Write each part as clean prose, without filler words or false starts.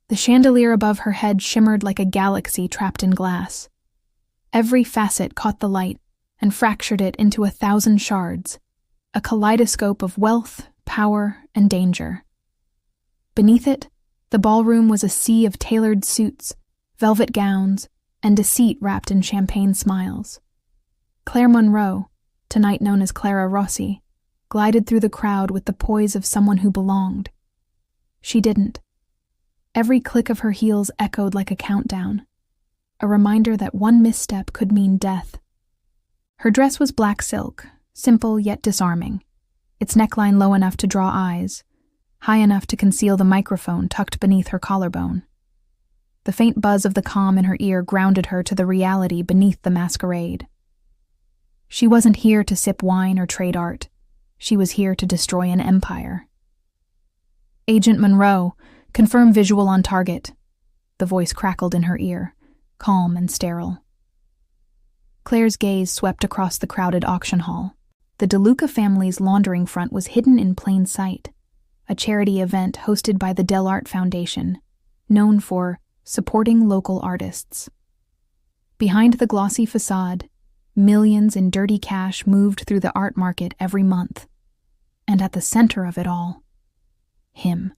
The chandelier above her head shimmered like a galaxy trapped in glass. Every facet caught the light and fractured it into 1,000 shards, a kaleidoscope of wealth, power, and danger. Beneath it, the ballroom was a sea of tailored suits, velvet gowns, and deceit wrapped in champagne smiles. Claire Monroe, tonight known as Clara Rossi, glided through the crowd with the poise of someone who belonged. She didn't. Every click of her heels echoed like a countdown, a reminder that one misstep could mean death. Her dress was black silk, simple yet disarming, its neckline low enough to draw eyes, high enough to conceal the microphone tucked beneath her collarbone. The faint buzz of the comm in her ear grounded her to the reality beneath the masquerade. She wasn't here to sip wine or trade art. She was here to destroy an empire. "Agent Monroe, confirm visual on target." The voice crackled in her ear, calm and sterile. Claire's gaze swept across the crowded auction hall. The DeLuca family's laundering front was hidden in plain sight, a charity event hosted by the Del Art Foundation, known for supporting local artists. Behind the glossy facade, millions in dirty cash moved through the art market every month. And at the center of it all, him.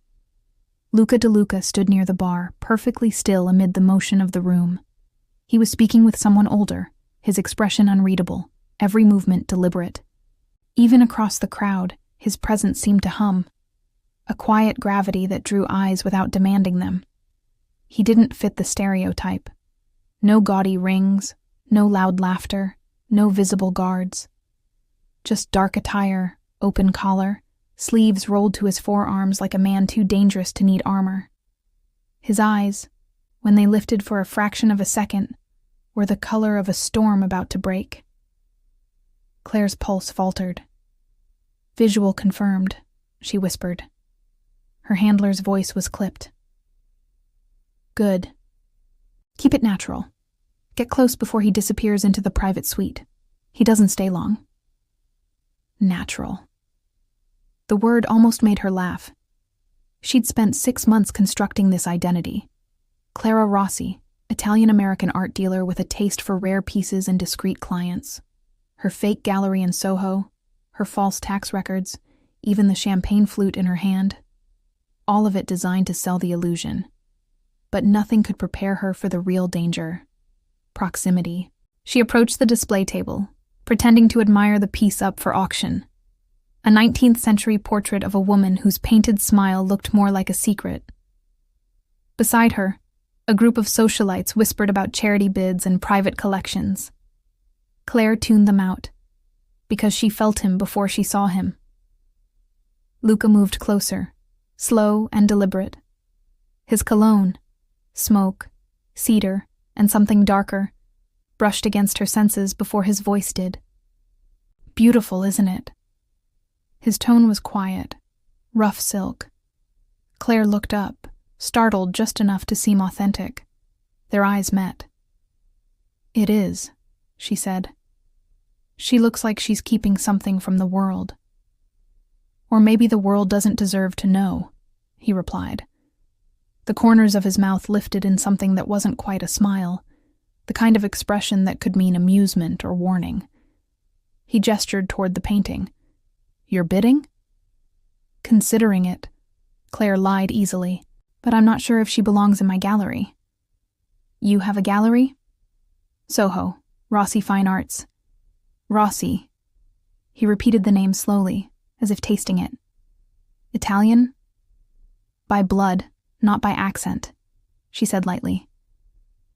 Luca DeLuca stood near the bar, perfectly still amid the motion of the room. He was speaking with someone older, his expression unreadable, every movement deliberate. Even across the crowd, his presence seemed to hum, a quiet gravity that drew eyes without demanding them. He didn't fit the stereotype. No gaudy rings, no loud laughter, no visible guards. Just dark attire, open collar, sleeves rolled to his forearms like a man too dangerous to need armor. His eyes, when they lifted for a fraction of a second, were the color of a storm about to break. Claire's pulse faltered. "Visual confirmed," she whispered. Her handler's voice was clipped. "Good. Keep it natural. Get close before he disappears into the private suite. He doesn't stay long." Natural. The word almost made her laugh. She'd spent 6 months constructing this identity. Clara Rossi, Italian-American art dealer with a taste for rare pieces and discreet clients. Her fake gallery in Soho, her false tax records, even the champagne flute in her hand. All of it designed to sell the illusion. But nothing could prepare her for the real danger. Proximity. She approached the display table, pretending to admire the piece up for auction. A 19th century portrait of a woman whose painted smile looked more like a secret. Beside her, a group of socialites whispered about charity bids and private collections. Claire tuned them out, because she felt him before she saw him. Luca moved closer, slow and deliberate. His cologne, smoke, cedar, and something darker, brushed against her senses before his voice did. "Beautiful, isn't it?" His tone was quiet, rough silk. Claire looked up, startled just enough to seem authentic. Their eyes met. "It is," she said. "She looks like she's keeping something from the world." "Or maybe the world doesn't deserve to know," he replied. The corners of his mouth lifted in something that wasn't quite a smile, the kind of expression that could mean amusement or warning. He gestured toward the painting. "You're bidding?" "Considering it." Claire lied easily, "but I'm not sure if she belongs in my gallery." "You have a gallery?" "Soho, Rossi Fine Arts." "Rossi." He repeated the name slowly, as if tasting it. "Italian?" "By blood, not by accent," she said lightly.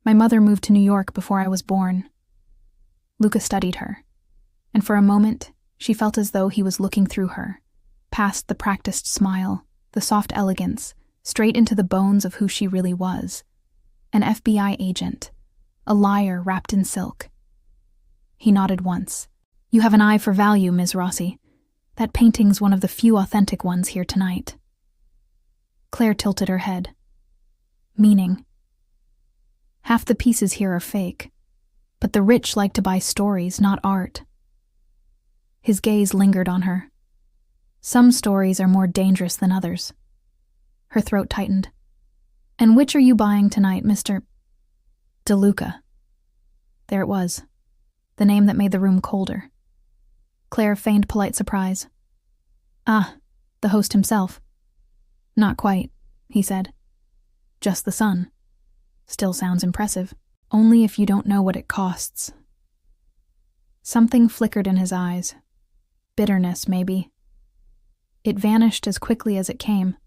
"My mother moved to New York before I was born." Luca studied her, and for a moment she felt as though he was looking through her, past the practiced smile, the soft elegance, straight into the bones of who she really was. An FBI agent, a liar wrapped in silk. He nodded once. "You have an eye for value, Ms. Rossi. That painting's one of the few authentic ones here tonight." Claire tilted her head. "Meaning?" "Half the pieces here are fake, but the rich like to buy stories, not art." His gaze lingered on her. "Some stories are more dangerous than others." Her throat tightened. "And which are you buying tonight, Mr. DeLuca?" There it was, the name that made the room colder. Claire feigned polite surprise. "Ah, the host himself." "Not quite," he said. "Just the son. Still sounds impressive. Only if you don't know what it costs." Something flickered in his eyes. Bitterness, maybe. It vanished as quickly as it came.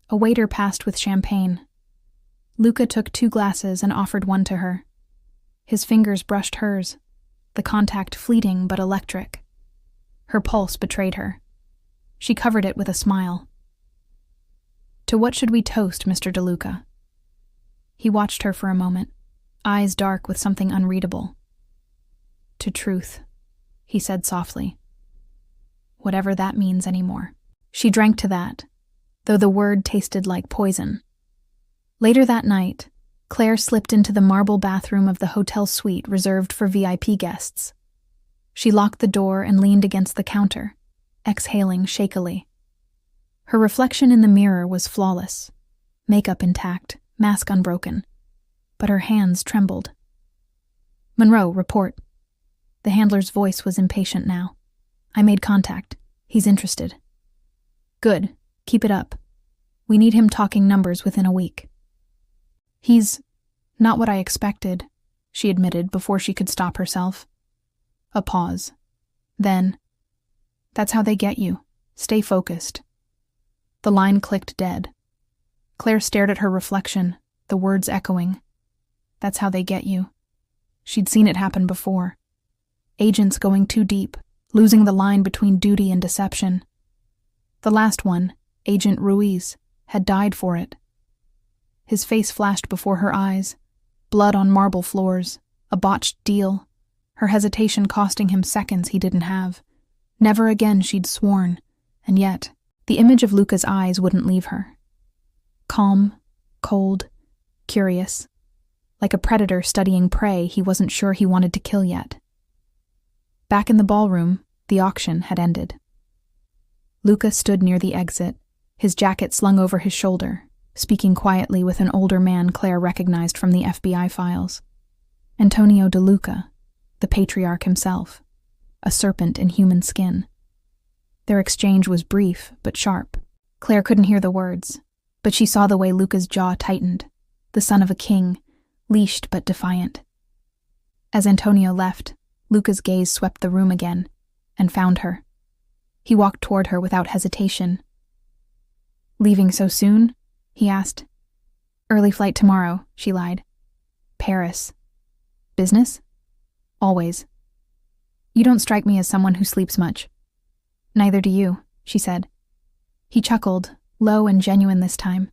A waiter passed with champagne. Luca took 2 glasses and offered one to her. His fingers brushed hers, the contact fleeting but electric. Her pulse betrayed her. She covered it with a smile. "To what should we toast, Mr. DeLuca?" He watched her for a moment, eyes dark with something unreadable. "To truth," he said softly. Whatever that means anymore. She drank to that, though the word tasted like poison. Later that night, Claire slipped into the marble bathroom of the hotel suite reserved for VIP guests. She locked the door and leaned against the counter, exhaling shakily. Her reflection in the mirror was flawless, makeup intact, mask unbroken, but her hands trembled. "Monroe, report." The handler's voice was impatient now. "I made contact. He's interested." "Good. Keep it up. We need him talking numbers within a week." "He's not what I expected," she admitted before she could stop herself. A pause. Then, "That's how they get you. Stay focused." The line clicked dead. Claire stared at her reflection, the words echoing. That's how they get you. She'd seen it happen before. Agents going too deep, losing the line between duty and deception. The last one, Agent Ruiz, had died for it. His face flashed before her eyes, blood on marble floors, a botched deal, her hesitation costing him seconds he didn't have. Never again, she'd sworn, and yet, the image of Luca's eyes wouldn't leave her. Calm, cold, curious, like a predator studying prey he wasn't sure he wanted to kill yet. Back in the ballroom, the auction had ended. Luca stood near the exit, his jacket slung over his shoulder, speaking quietly with an older man Claire recognized from the FBI files. Antonio DeLuca, the patriarch himself, a serpent in human skin. Their exchange was brief but sharp. Claire couldn't hear the words, but she saw the way Luca's jaw tightened, the son of a king, leashed but defiant. As Antonio left, Luca's gaze swept the room again, and found her. He walked toward her without hesitation. "Leaving so soon?" he asked. "Early flight tomorrow," she lied. "Paris. Business?" "Always." "You don't strike me as someone who sleeps much." "Neither do you," she said. He chuckled, low and genuine this time.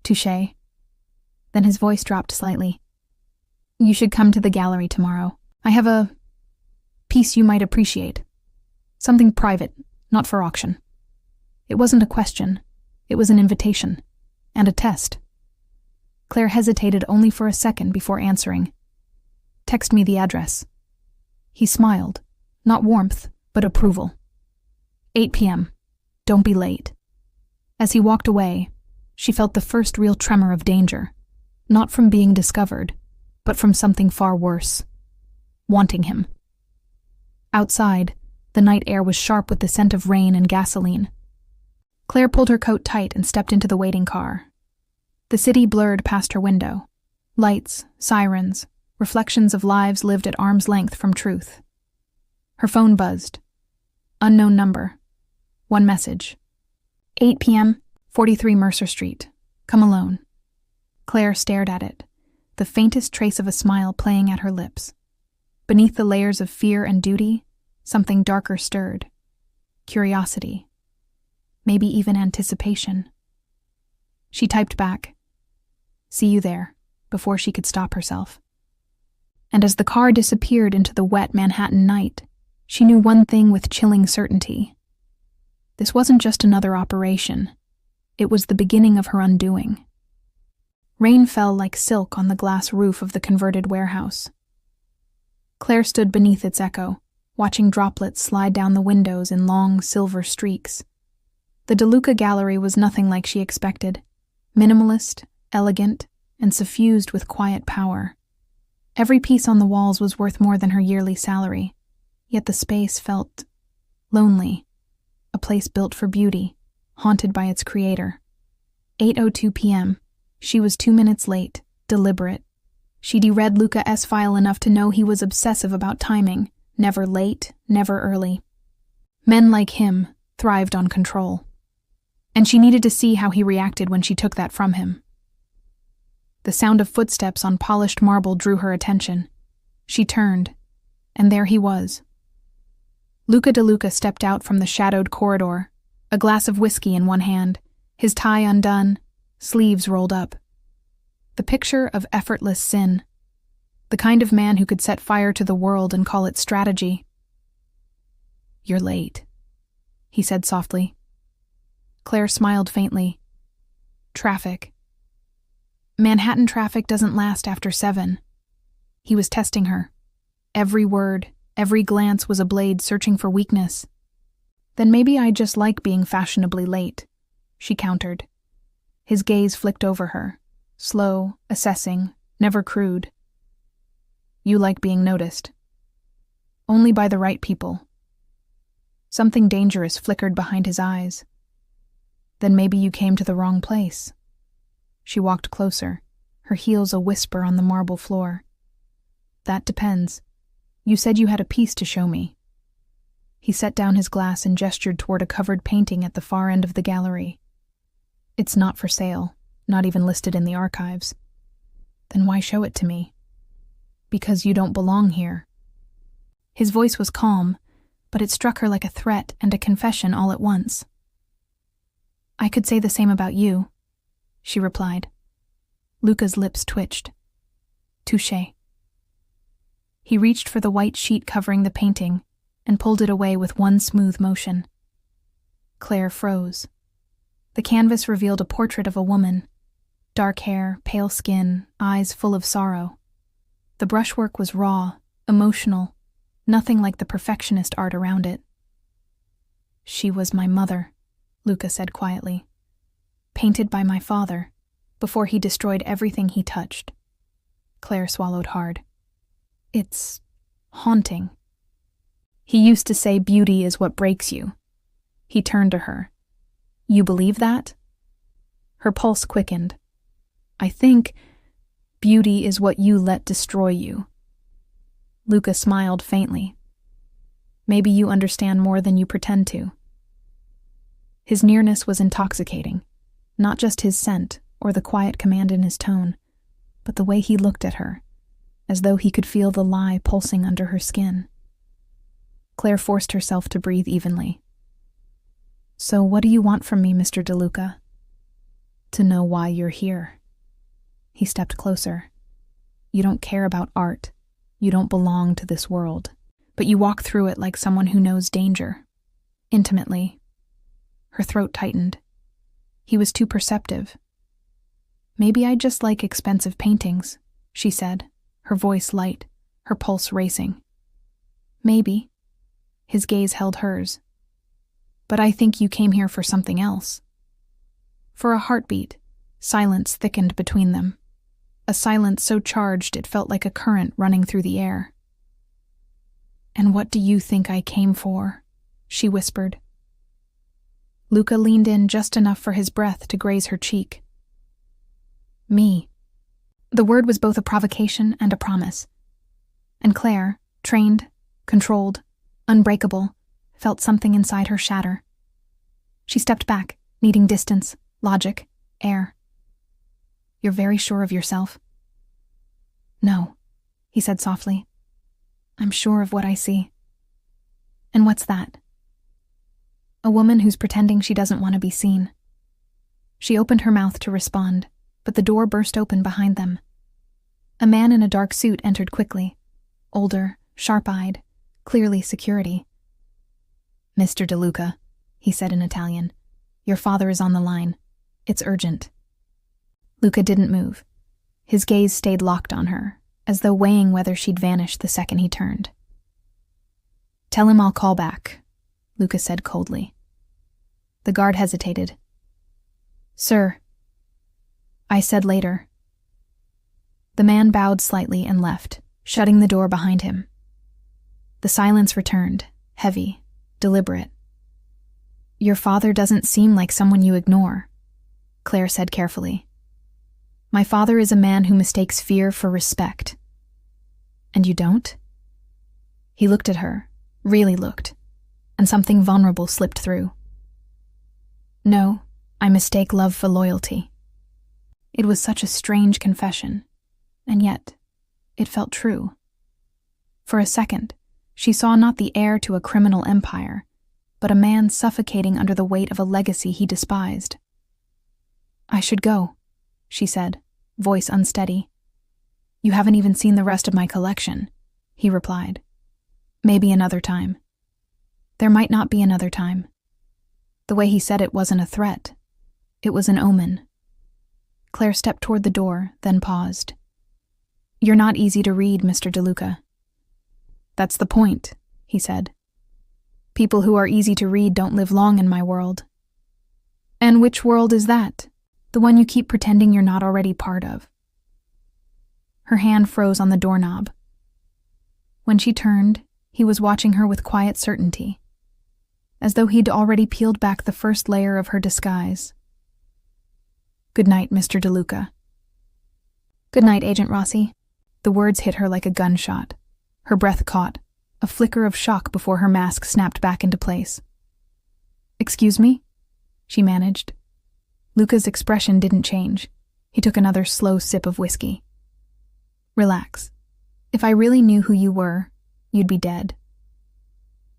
"Touché." Then his voice dropped slightly. "You should come to the gallery tomorrow. I have a piece you might appreciate. Something private, not for auction." It wasn't a question. It was an invitation. And a test. Claire hesitated only for a second before answering. "Text me the address." He smiled, not warmth, but approval. 8 p.m. Don't be late. As he walked away, she felt the first real tremor of danger, not from being discovered, but from something far worse. Wanting him. Outside, the night air was sharp with the scent of rain and gasoline. Claire pulled her coat tight and stepped into the waiting car. The city blurred past her window. Lights, sirens, reflections of lives lived at arm's length from truth. Her phone buzzed. Unknown number. One message. 8 p.m., 43 Mercer Street. Come alone. Claire stared at it, the faintest trace of a smile playing at her lips. Beneath the layers of fear and duty, something darker stirred. Curiosity. Maybe even anticipation. She typed back, "See you there," before she could stop herself. And as the car disappeared into the wet Manhattan night, she knew one thing with chilling certainty. This wasn't just another operation. It was the beginning of her undoing. Rain fell like silk on the glass roof of the converted warehouse. Claire stood beneath its echo, watching droplets slide down the windows in long silver streaks. The DeLuca gallery was nothing like she expected. Minimalist, elegant, and suffused with quiet power. Every piece on the walls was worth more than her yearly salary, yet the space felt lonely, a place built for beauty, haunted by its creator. 8:02 p.m. She was 2 minutes late, deliberate. She'd read Luca S. file enough to know he was obsessive about timing, never late, never early. Men like him thrived on control. And she needed to see how he reacted when she took that from him. The sound of footsteps on polished marble drew her attention. She turned, and there he was. Luca DeLuca stepped out from the shadowed corridor, a glass of whiskey in one hand, his tie undone, sleeves rolled up. The picture of effortless sin. The kind of man who could set fire to the world and call it strategy. "You're late," he said softly. Claire smiled faintly. "Traffic." "Manhattan traffic doesn't last after 7. He was testing her. Every word, every glance was a blade searching for weakness. "Then maybe I just like being fashionably late," she countered. His gaze flicked over her, slow, assessing, never crude. "You like being noticed." "Only by the right people." Something dangerous flickered behind his eyes. "Then maybe you came to the wrong place." She walked closer, her heels a whisper on the marble floor. "That depends. You said you had a piece to show me." He set down his glass and gestured toward a covered painting at the far end of the gallery. "It's not for sale, not even listed in the archives." "Then why show it to me?" "Because you don't belong here." His voice was calm, but it struck her like a threat and a confession all at once. "I could say the same about you," she replied. Luca's lips twitched. "Touché." He reached for the white sheet covering the painting and pulled it away with one smooth motion. Claire froze. The canvas revealed a portrait of a woman. Dark hair, pale skin, eyes full of sorrow. The brushwork was raw, emotional, nothing like the perfectionist art around it. "She was my mother," Luca said quietly. "Painted by my father, before he destroyed everything he touched." Claire swallowed hard. "It's haunting." "He used to say beauty is what breaks you." He turned to her. "You believe that?" Her pulse quickened. "I think beauty is what you let destroy you." Luca smiled faintly. "Maybe you understand more than you pretend to." His nearness was intoxicating, not just his scent or the quiet command in his tone, but the way he looked at her, as though he could feel the lie pulsing under her skin. Claire forced herself to breathe evenly. "So what do you want from me, Mr. DeLuca?" "To know why you're here." He stepped closer. "You don't care about art. You don't belong to this world, but you walk through it like someone who knows danger. Intimately." Her throat tightened. He was too perceptive. "Maybe I just like expensive paintings," she said, her voice light, her pulse racing. "Maybe." His gaze held hers. "But I think you came here for something else." For a heartbeat, silence thickened between them. A silence so charged it felt like a current running through the air. "And what do you think I came for?" she whispered. Luca leaned in just enough for his breath to graze her cheek. "Me." The word was both a provocation and a promise. And Claire, trained, controlled, unbreakable, felt something inside her shatter. She stepped back, needing distance, logic, air. "You're very sure of yourself?" "No," he said softly. "I'm sure of what I see." "And what's that?" "A woman who's pretending she doesn't want to be seen." She opened her mouth to respond, but the door burst open behind them. A man in a dark suit entered quickly, older, sharp-eyed, clearly security. "Mr. DeLuca," he said in Italian, "your father is on the line. It's urgent." Luca didn't move. His gaze stayed locked on her, as though weighing whether she'd vanish the second he turned. "Tell him I'll call back," Luca said coldly. The guard hesitated. "Sir." I said later. The man bowed slightly and left, shutting the door behind him. The silence returned, heavy, deliberate. Your father doesn't seem like someone you ignore, Claire said carefully. My father is a man who mistakes fear for respect. And you don't? He looked at her, really looked, and something vulnerable slipped through. No, I mistake love for loyalty. It was such a strange confession, and yet it felt true. For a second, she saw not the heir to a criminal empire, but a man suffocating under the weight of a legacy he despised. I should go, she said, voice unsteady. You haven't even seen the rest of my collection, he replied. Maybe another time. There might not be another time. The way he said it wasn't a threat. It was an omen. Claire stepped toward the door, then paused. You're not easy to read, Mr. DeLuca. That's the point, he said. People who are easy to read don't live long in my world. And which world is that? The one you keep pretending you're not already part of. Her hand froze on the doorknob. When she turned, he was watching her with quiet certainty, as though he'd already peeled back the first layer of her disguise. Good night, Mr. DeLuca. Good night, Agent Rossi. The words hit her like a gunshot. Her breath caught, a flicker of shock before her mask snapped back into place. Excuse me? She managed. Luca's expression didn't change. He took another slow sip of whiskey. Relax. If I really knew who you were, you'd be dead.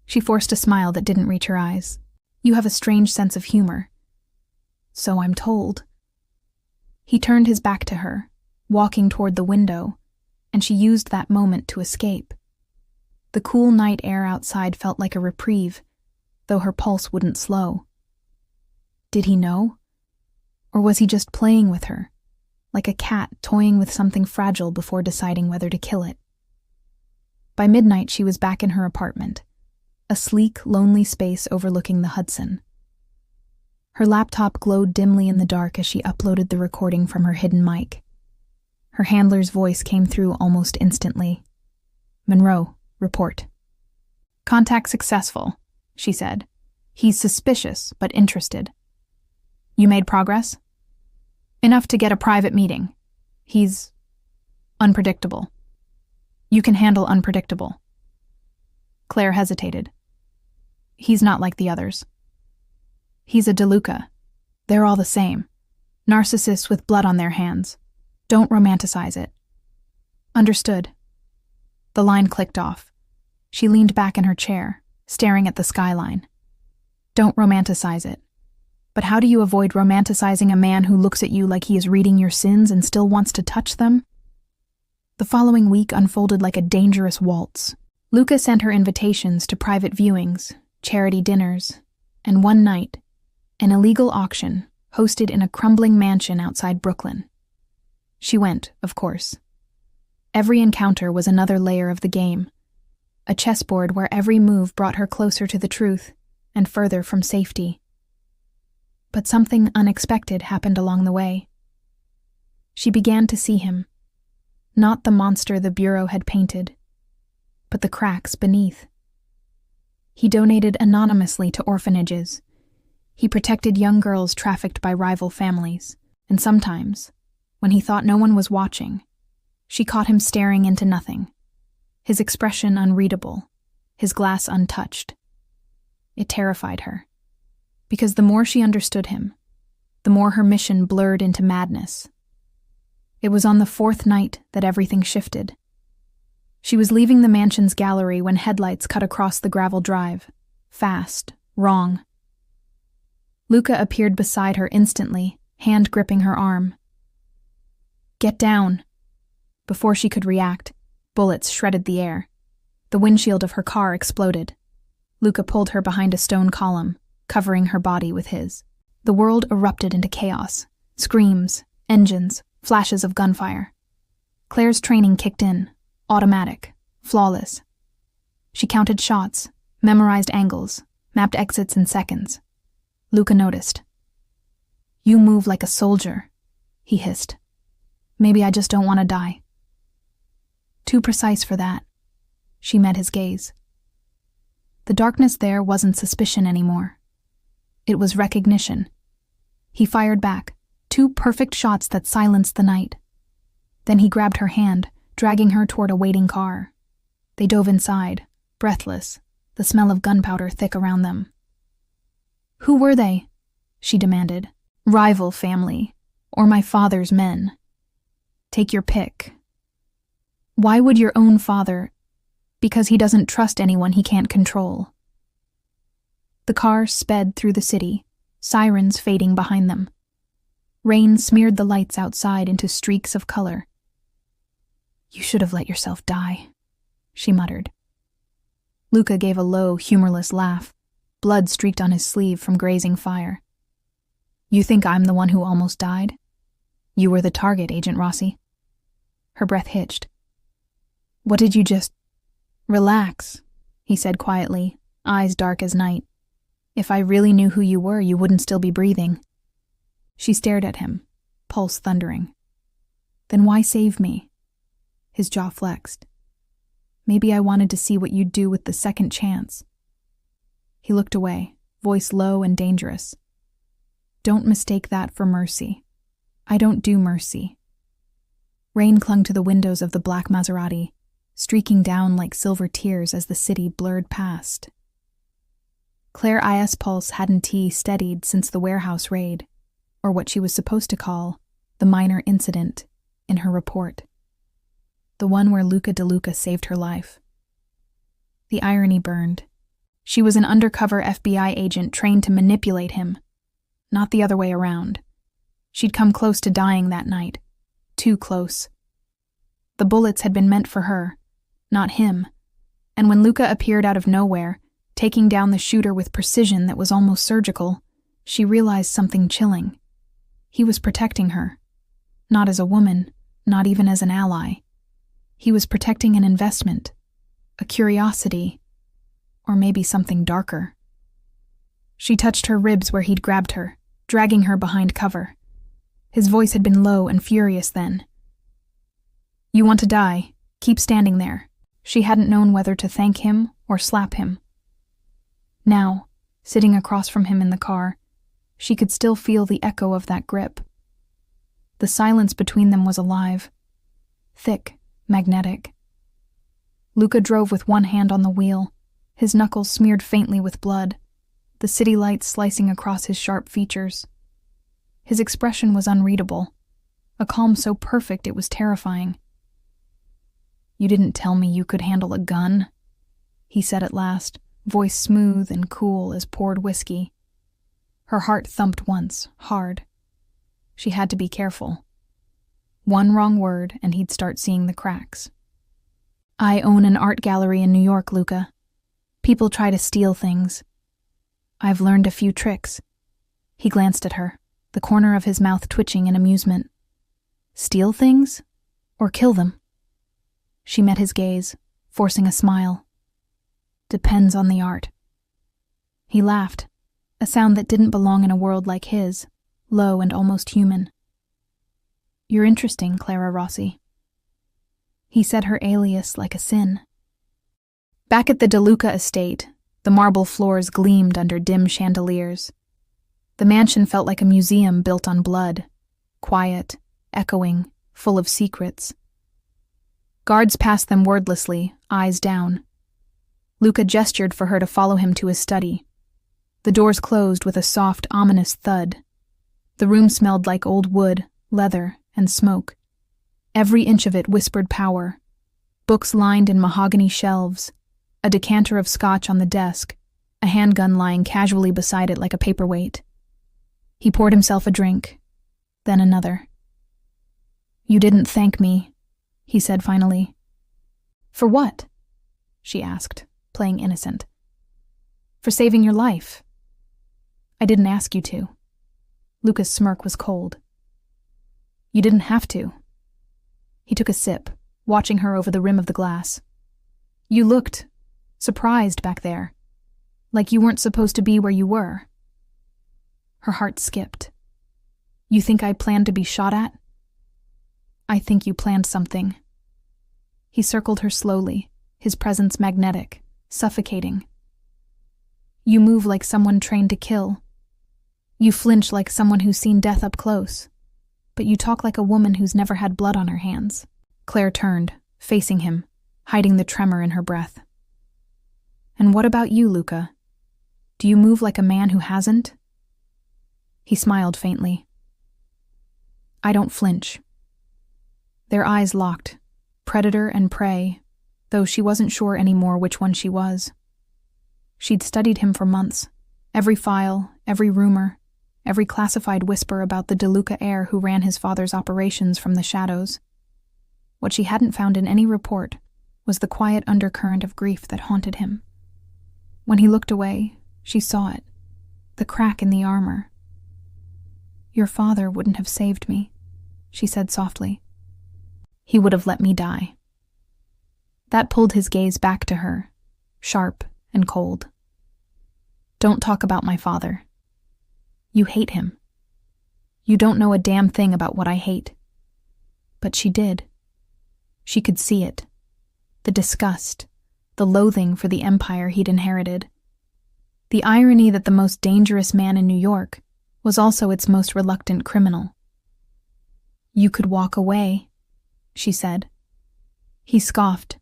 She forced a smile that didn't reach her eyes. You have a strange sense of humor. So I'm told. He turned his back to her, walking toward the window, and she used that moment to escape. The cool night air outside felt like a reprieve, though her pulse wouldn't slow. Did he know? Or was he just playing with her, like a cat toying with something fragile before deciding whether to kill it? By midnight, she was back in her apartment, a sleek, lonely space overlooking the Hudson. Her laptop glowed dimly in the dark as she uploaded the recording from her hidden mic. Her handler's voice came through almost instantly. Monroe, report. Contact successful, she said. He's suspicious, but interested. You made progress? Enough to get a private meeting. He's unpredictable. You can handle unpredictable. Claire hesitated. He's not like the others. He's a DeLuca. They're all the same. Narcissists with blood on their hands. Don't romanticize it. Understood. The line clicked off. She leaned back in her chair, staring at the skyline. Don't romanticize it. But how do you avoid romanticizing a man who looks at you like he is reading your sins and still wants to touch them? The following week unfolded like a dangerous waltz. Luca sent her invitations to private viewings, charity dinners, and one night, an illegal auction hosted in a crumbling mansion outside Brooklyn. She went, of course. Every encounter was another layer of the game, a chessboard where every move brought her closer to the truth and further from safety. But something unexpected happened along the way. She began to see him, not the monster the Bureau had painted, but the cracks beneath. He donated anonymously to orphanages. He protected young girls trafficked by rival families, and sometimes, when he thought no one was watching, she caught him staring into nothing, his expression unreadable, his glass untouched. It terrified her, because the more she understood him, the more her mission blurred into madness. It was on the fourth night that everything shifted. She was leaving the mansion's gallery when headlights cut across the gravel drive. Fast, wrong. Luca appeared beside her instantly, hand gripping her arm. Get down. Before she could react, bullets shredded the air. The windshield of her car exploded. Luca pulled her behind a stone column, covering her body with his. The world erupted into chaos. Screams, engines, flashes of gunfire. Claire's training kicked in, automatic, flawless. She counted shots, memorized angles, mapped exits in seconds. Luca noticed. You move like a soldier, he hissed. Maybe I just don't want to die. Too precise for that. She met his gaze. The darkness there wasn't suspicion anymore. It was recognition. He fired back, 2 perfect shots that silenced the night. Then he grabbed her hand, dragging her toward a waiting car. They dove inside, breathless, the smell of gunpowder thick around them. Who were they? She demanded. Rival family, or my father's men. Take your pick. Why would your own father? Because he doesn't trust anyone he can't control. The car sped through the city, sirens fading behind them. Rain smeared the lights outside into streaks of color. You should have let yourself die, she muttered. Luca gave a low, humorless laugh. Blood streaked on his sleeve from grazing fire. You think I'm the one who almost died? You were the target, Agent Rossi. Her breath hitched. What did you just... Relax, he said quietly, eyes dark as night. If I really knew who you were, you wouldn't still be breathing. She stared at him, pulse thundering. Then why save me? His jaw flexed. Maybe I wanted to see what you'd do with the second chance. He looked away, voice low and dangerous. Don't mistake that for mercy. I don't do mercy. Rain clung to the windows of the black Maserati, streaking down like silver tears as the city blurred past. Claire I.S. pulse hadn't steadied since the warehouse raid, or what she was supposed to call the minor incident in her report. The one where Luca DeLuca saved her life. The irony burned. She was an undercover FBI agent trained to manipulate him, not the other way around. She'd come close to dying that night. Too close. The bullets had been meant for her, not him, and when Luca appeared out of nowhere, taking down the shooter with precision that was almost surgical, she realized something chilling. He was protecting her. Not as a woman, not even as an ally. He was protecting an investment, a curiosity, or maybe something darker. She touched her ribs where he'd grabbed her, dragging her behind cover. His voice had been low and furious then. You want to die? Keep standing there. She hadn't known whether to thank him or slap him. Now, sitting across from him in the car, she could still feel the echo of that grip. The silence between them was alive, thick, magnetic. Luca drove with one hand on the wheel, his knuckles smeared faintly with blood, the city lights slicing across his sharp features. His expression was unreadable, a calm so perfect it was terrifying. You didn't tell me you could handle a gun, he said at last, voice smooth and cool as poured whiskey. Her heart thumped once, hard. She had to be careful. One wrong word and he'd start seeing the cracks. I own an art gallery in New York, Luca. People try to steal things. I've learned a few tricks. He glanced at her, the corner of his mouth twitching in amusement. Steal things? Or kill them? She met his gaze, forcing a smile. Depends on the art. He laughed, a sound that didn't belong in a world like his, low and almost human. You're interesting, Clara Rossi. He said her alias like a sin. Back at the DeLuca estate, the marble floors gleamed under dim chandeliers. The mansion felt like a museum built on blood, quiet, echoing, full of secrets. Guards passed them wordlessly, eyes down. Luca gestured for her to follow him to his study. The doors closed with a soft, ominous thud. The room smelled like old wood, leather, and smoke. Every inch of it whispered power. Books lined in mahogany shelves, a decanter of scotch on the desk, a handgun lying casually beside it like a paperweight. He poured himself a drink, then another. You didn't thank me, he said finally. For what? She asked, playing innocent. For saving your life. I didn't ask you to. Luca's smirk was cold. You didn't have to. He took a sip, watching her over the rim of the glass. You looked surprised back there, like you weren't supposed to be where you were. Her heart skipped. You think I planned to be shot at? I think you planned something. He circled her slowly, his presence magnetic, suffocating. You move like someone trained to kill. You flinch like someone who's seen death up close. But you talk like a woman who's never had blood on her hands. Claire turned, facing him, hiding the tremor in her breath. And what about you, Luca? Do you move like a man who hasn't? He smiled faintly. I don't flinch. Their eyes locked, predator and prey, though she wasn't sure anymore which one she was. She'd studied him for months, every file, every rumor, every classified whisper about the DeLuca heir who ran his father's operations from the shadows. What she hadn't found in any report was the quiet undercurrent of grief that haunted him. When he looked away, she saw it, the crack in the armor. Your father wouldn't have saved me, she said softly. He would have let me die. That pulled his gaze back to her, sharp and cold. Don't talk about my father. You hate him. You don't know a damn thing about what I hate. But she did. She could see it. The disgust, the loathing for the empire he'd inherited. The irony that the most dangerous man in New York was also its most reluctant criminal. You could walk away, she said. He scoffed.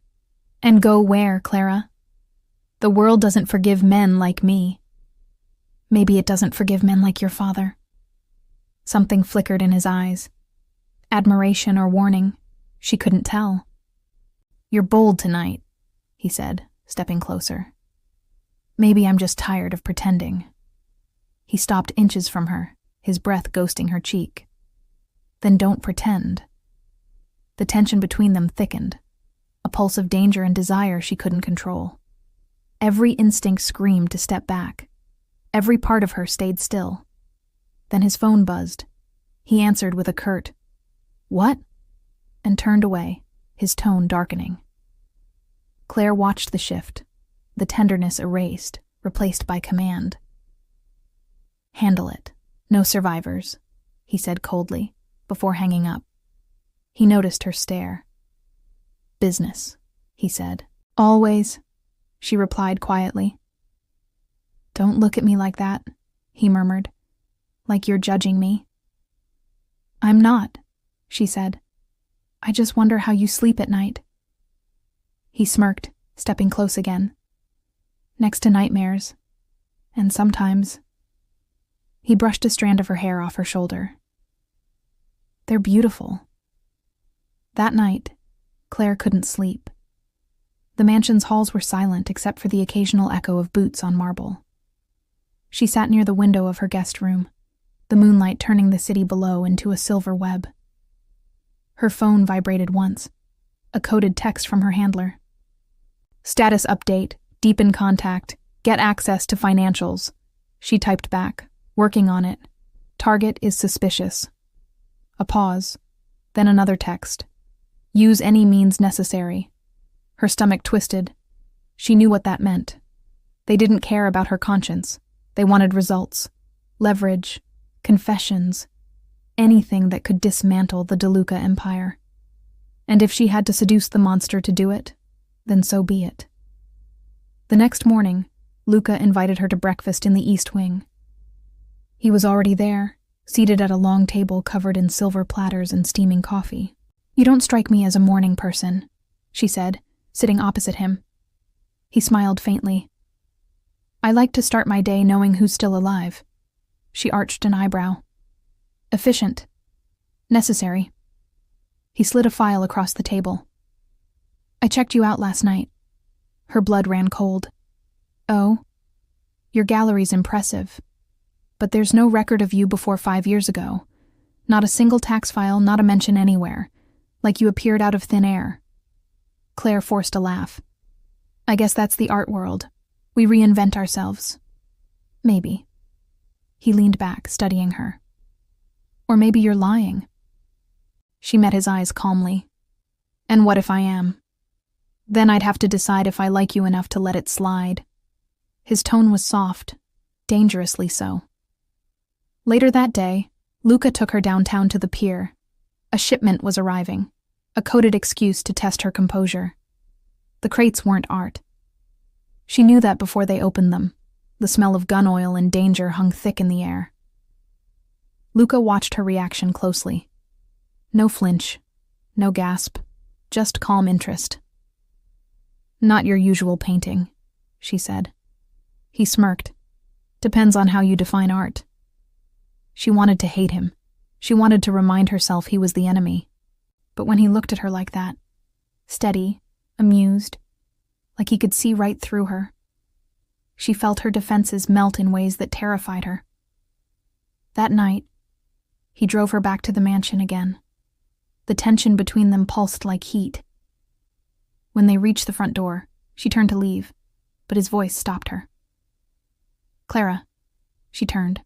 And go where, Clara? The world doesn't forgive men like me. Maybe it doesn't forgive men like your father. Something flickered in his eyes. Admiration or warning, she couldn't tell. You're bold tonight, he said, stepping closer. Maybe I'm just tired of pretending. He stopped inches from her, his breath ghosting her cheek. Then don't pretend. The tension between them thickened, a pulse of danger and desire she couldn't control. Every instinct screamed to step back. Every part of her stayed still. Then his phone buzzed. He answered with a curt, "What?" and turned away, his tone darkening. Claire watched the shift, the tenderness erased, replaced by command. Handle it. No survivors, he said coldly, before hanging up. He noticed her stare. Business, he said. Always, she replied quietly. Don't look at me like that, he murmured, like you're judging me. I'm not, she said. I just wonder how you sleep at night. He smirked, stepping close again. Next to nightmares. And sometimes. He brushed a strand of her hair off her shoulder. They're beautiful. That night, Claire couldn't sleep. The mansion's halls were silent except for the occasional echo of boots on marble. She sat near the window of her guest room, the moonlight turning the city below into a silver web. Her phone vibrated once, a coded text from her handler. Status update, deepen contact, get access to financials. She typed back, working on it. Target is suspicious. A pause, then another text. Use any means necessary. Her stomach twisted. She knew what that meant. They didn't care about her conscience. They wanted results, leverage, confessions, anything that could dismantle the DeLuca empire. And if she had to seduce the monster to do it, then so be it. The next morning, Luca invited her to breakfast in the East Wing. He was already there, seated at a long table covered in silver platters and steaming coffee. You don't strike me as a morning person, she said, sitting opposite him. He smiled faintly. I like to start my day knowing who's still alive. She arched an eyebrow. Efficient. Necessary. He slid a file across the table. I checked you out last night. Her blood ran cold. Oh? Your gallery's impressive. But there's no record of you before 5 years ago. Not a single tax file, not a mention anywhere. Like you appeared out of thin air. Claire forced a laugh. I guess that's the art world. We reinvent ourselves. Maybe. He leaned back, studying her. Or maybe you're lying. She met his eyes calmly. And what if I am? Then I'd have to decide if I like you enough to let it slide. His tone was soft, dangerously so. Later that day, Luca took her downtown to the pier. A shipment was arriving, a coded excuse to test her composure. The crates weren't art. She knew that before they opened them. The smell of gun oil and danger hung thick in the air. Luca watched her reaction closely. No flinch, no gasp, just calm interest. "Not your usual painting," she said. He smirked. "Depends on how you define art." She wanted to hate him. She wanted to remind herself he was the enemy. But when he looked at her like that, steady, amused, like he could see right through her, she felt her defenses melt in ways that terrified her. That night, he drove her back to the mansion again. The tension between them pulsed like heat. When they reached the front door, she turned to leave, but his voice stopped her. "Clara," she turned.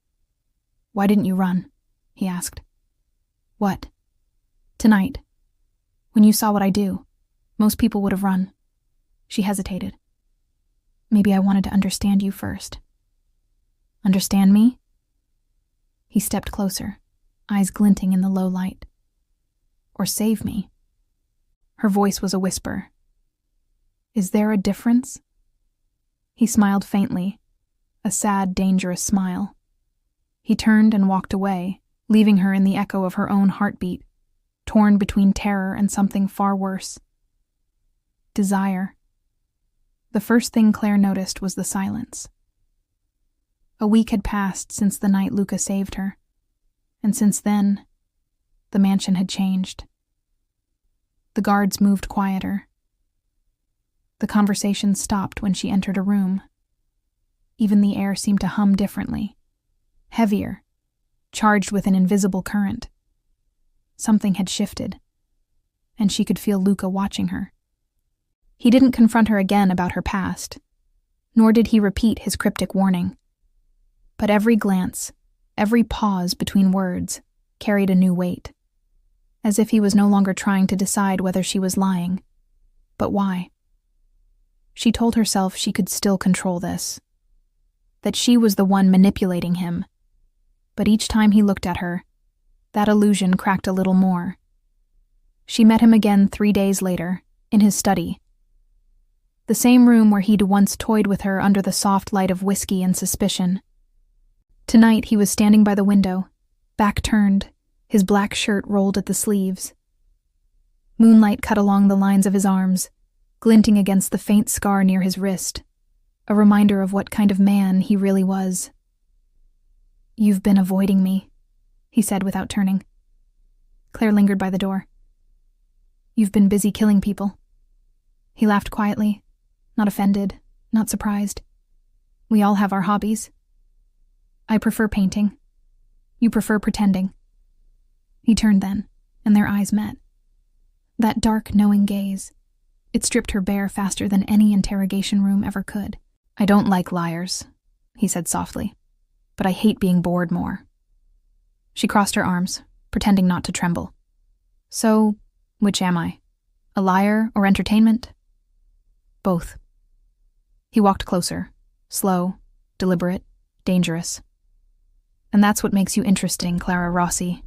"Why didn't you run?" he asked. "What?" "Tonight. When you saw what I do, most people would have run." She hesitated. "Maybe I wanted to understand you first." "Understand me?" He stepped closer, eyes glinting in the low light. "Or save me?" Her voice was a whisper. "Is there a difference?" He smiled faintly, a sad, dangerous smile. He turned and walked away, leaving her in the echo of her own heartbeat, torn between terror and something far worse. Desire. The first thing Claire noticed was the silence. A week had passed since the night Luca saved her, and since then, the mansion had changed. The guards moved quieter. The conversation stopped when she entered a room. Even the air seemed to hum differently, heavier, charged with an invisible current. Something had shifted, and she could feel Luca watching her. He didn't confront her again about her past, nor did he repeat his cryptic warning. But every glance, every pause between words, carried a new weight, as if he was no longer trying to decide whether she was lying, but why. She told herself she could still control this, that she was the one manipulating him, but each time he looked at her, that illusion cracked a little more. She met him again 3 days later, in his study. The same room where he'd once toyed with her under the soft light of whiskey and suspicion. Tonight he was standing by the window, back turned, his black shirt rolled at the sleeves. Moonlight cut along the lines of his arms, glinting against the faint scar near his wrist, a reminder of what kind of man he really was. "You've been avoiding me," he said without turning. Claire lingered by the door. "You've been busy killing people." He laughed quietly, not offended, not surprised. "We all have our hobbies. I prefer painting. You prefer pretending." He turned then, and their eyes met. That dark, knowing gaze. It stripped her bare faster than any interrogation room ever could. "I don't like liars," he said softly, "but I hate being bored more." She crossed her arms, pretending not to tremble. "So, which am I? A liar or entertainment?" "Both." He walked closer, slow, deliberate, dangerous. "And that's what makes you interesting, Clara Rossi.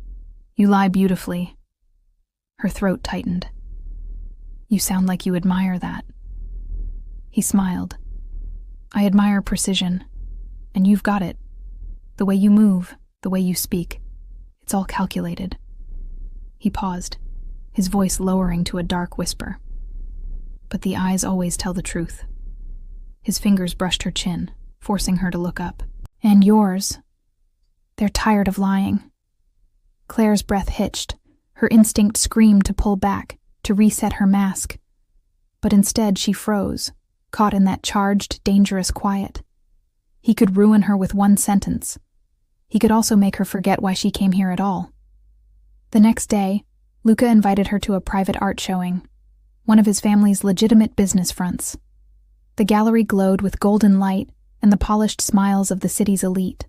You lie beautifully." Her throat tightened. "You sound like you admire that." He smiled. "I admire precision, and you've got it. The way you move, the way you speak. It's all calculated." He paused, his voice lowering to a dark whisper. "But the eyes always tell the truth." His fingers brushed her chin, forcing her to look up. "And yours. They're tired of lying." Claire's breath hitched, her instinct screamed to pull back, to reset her mask. But instead she froze, caught in that charged, dangerous quiet. He could ruin her with one sentence. He could also make her forget why she came here at all. The next day, Luca invited her to a private art showing, one of his family's legitimate business fronts. The gallery glowed with golden light and the polished smiles of the city's elite.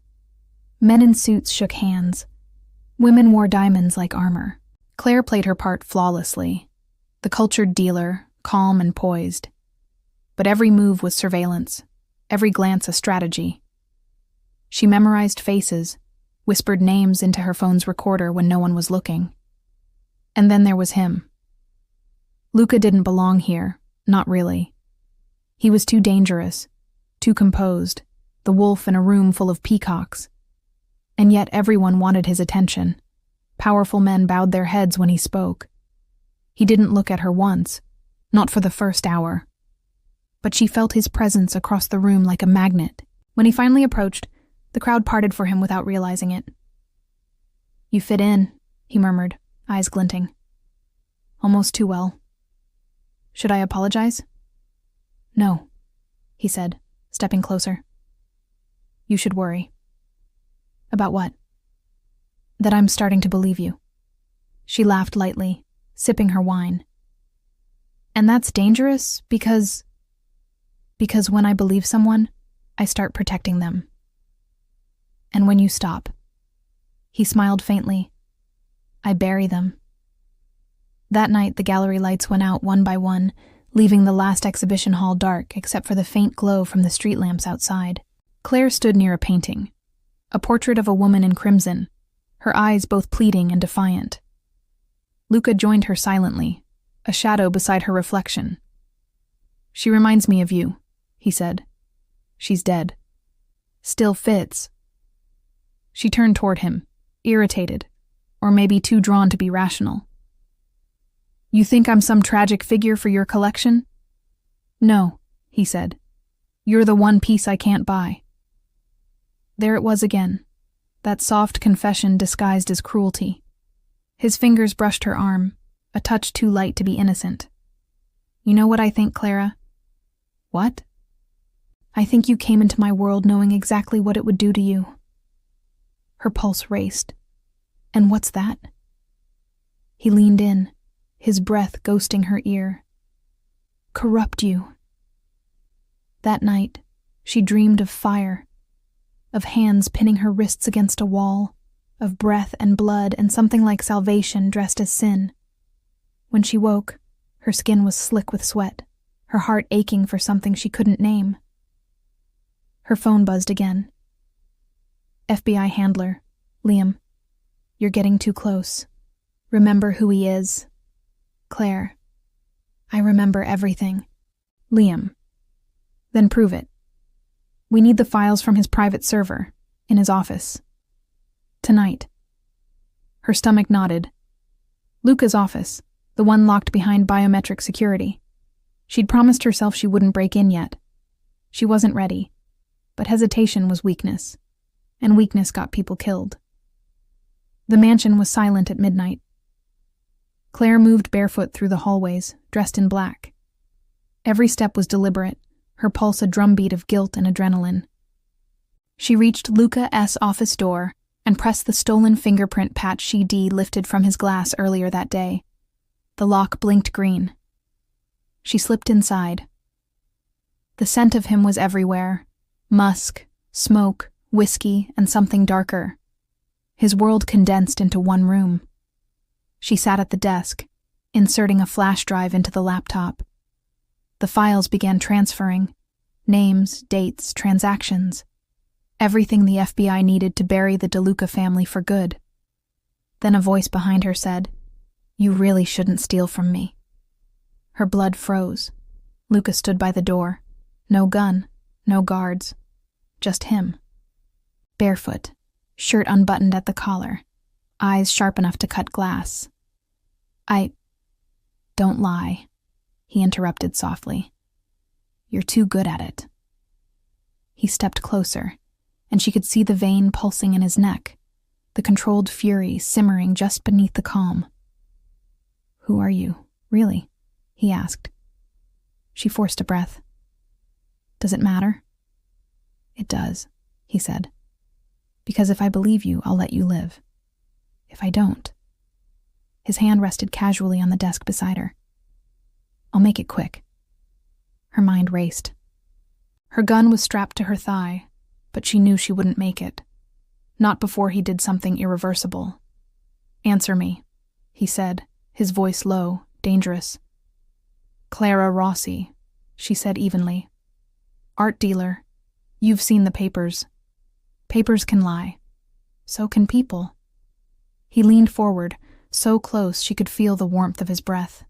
Men in suits shook hands. Women wore diamonds like armor. Claire played her part flawlessly, the cultured dealer, calm and poised. But every move was surveillance, every glance a strategy. She memorized faces, whispered names into her phone's recorder when no one was looking. And then there was him. Luca didn't belong here, not really. He was too dangerous, too composed, the wolf in a room full of peacocks. And yet everyone wanted his attention. Powerful men bowed their heads when he spoke. He didn't look at her once, not for the first hour. But she felt his presence across the room like a magnet. When he finally approached, the crowd parted for him without realizing it. "You fit in," he murmured, eyes glinting. "Almost too well. Should I apologize?" "No," he said, stepping closer. "You should worry." "About what?" "That I'm starting to believe you." She laughed lightly, sipping her wine. "And that's dangerous because when I believe someone, I start protecting them. And when you stop," he smiled faintly, "I bury them." That night, the gallery lights went out one by one, leaving the last exhibition hall dark except for the faint glow from the street lamps outside. Claire stood near a painting, a portrait of a woman in crimson, her eyes both pleading and defiant. Luca joined her silently, a shadow beside her reflection. "She reminds me of you," he said. "She's dead. Still fits." She turned toward him, irritated, or maybe too drawn to be rational. "You think I'm some tragic figure for your collection?" "No," he said. "You're the one piece I can't buy." There it was again, that soft confession disguised as cruelty. His fingers brushed her arm, a touch too light to be innocent. "You know what I think, Clara?" "What?" "I think you came into my world knowing exactly what it would do to you." Her pulse raced. "And what's that?" He leaned in, his breath ghosting her ear. "Corrupt you." That night, she dreamed of fire, of hands pinning her wrists against a wall, of breath and blood and something like salvation dressed as sin. When she woke, her skin was slick with sweat, her heart aching for something she couldn't name. Her phone buzzed again. "FBI handler, Liam. You're getting too close. Remember who he is." "Claire, I remember everything." "Liam. Then prove it. We need the files from his private server, in his office. Tonight." Her stomach nodded. Luca's office, the one locked behind biometric security. She'd promised herself she wouldn't break in yet. She wasn't ready, but hesitation was weakness, and weakness got people killed. The mansion was silent at midnight. Claire moved barefoot through the hallways, dressed in black. Every step was deliberate, her pulse a drumbeat of guilt and adrenaline. She reached Luca's office door and pressed the stolen fingerprint patch she'd lifted from his glass earlier that day. The lock blinked green. She slipped inside. The scent of him was everywhere. Musk, smoke, whiskey, and something darker. His world condensed into one room. She sat at the desk, inserting a flash drive into the laptop. The files began transferring. Names, dates, transactions. Everything the FBI needed to bury the DeLuca family for good. Then a voice behind her said, "You really shouldn't steal from me." Her blood froze. Luca stood by the door. No gun, no guards. Just him. Barefoot, shirt unbuttoned at the collar, eyes sharp enough to cut glass. "Don't lie," he interrupted softly. "You're too good at it." He stepped closer, and she could see the vein pulsing in his neck, the controlled fury simmering just beneath the calm. "Who are you, really?" he asked. She forced a breath. "Does it matter?" "It does," he said. "Because if I believe you, I'll let you live. If I don't..." His hand rested casually on the desk beside her. "I'll make it quick." Her mind raced. Her gun was strapped to her thigh, but she knew she wouldn't make it. Not before he did something irreversible. "Answer me," he said, his voice low, dangerous. "Clara Rossi," she said evenly. "Art dealer. You've seen the papers. Papers can lie. So can people. He leaned forward, so close she could feel the warmth of his breath.